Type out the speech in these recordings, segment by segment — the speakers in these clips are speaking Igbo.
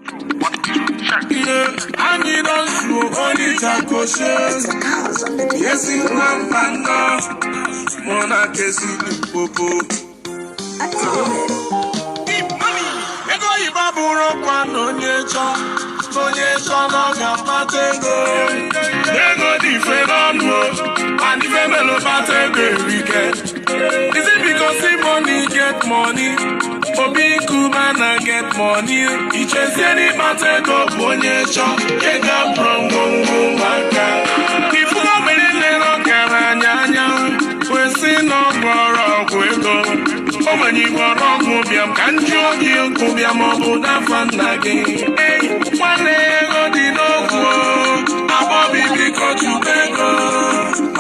And you don't show only Jacoshes. Yes, in Rampana, Mona Kesi Popo. Ego Ibaburo Pano Niecha, no Gapatego. Ego di Fernando, and if a mellow battle weekend. Is it because the money get money? Obi Kubana get money. Each and any matter go Bonyecha. Get up from Gongo Maka. If you don't believe in no Caranyanya, we see no Goro Guido. Oh, when you go wrong, Mubiam, can't you Kubiam Obuda Fanagi? Hey, one day go the no Abobi because you beg.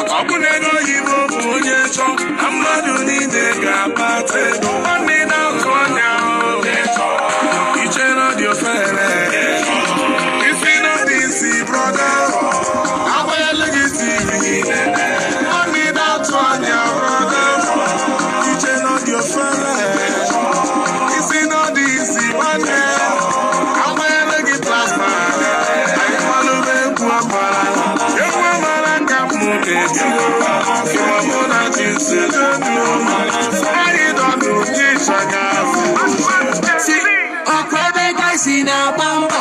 Abunego Yibo Bonyecha. I'm not doing the Gapate. Money now. Each and all your fellas. If you know this, brother, I will look at TV. Money that one, your brother. Each and all your fellas. If you know this, brother, I will look at plasma. I follow them to a bar. You will not come with it. You are more than you said. I don't know this. See now, Bamba.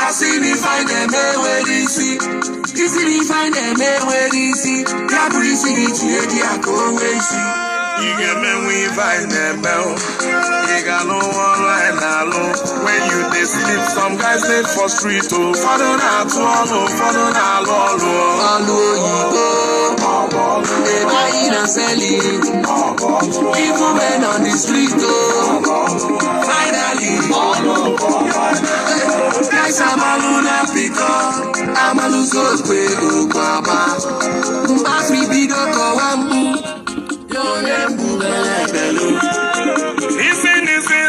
I see me find them where they see. You see me find them where they see. Yeah, breezy, I go away see. You get me, we find them now. You got no one line alone. When you they sleep, some guys live for street. Oh, follow that one, follow that all. They buying and selling. People men on the street. Oh, finally. Guys, I'm a luna picker. I'm a loser, pay Baba. Pass me big up, your name, Bubello. Listen,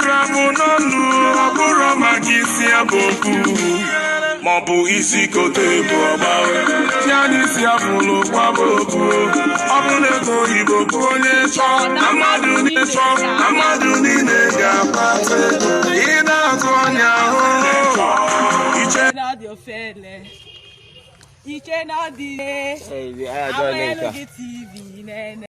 Ramononu, Abura Magisia Boku. Mabu isi kote boba. Tiani si afulu kwa boku. Abulego ibo konye cho. Amadu ni cho. Amadu ni nega pate. Ida konya ho. Iche na dio fele. Iche na di. Hey, I don't know. TV nene.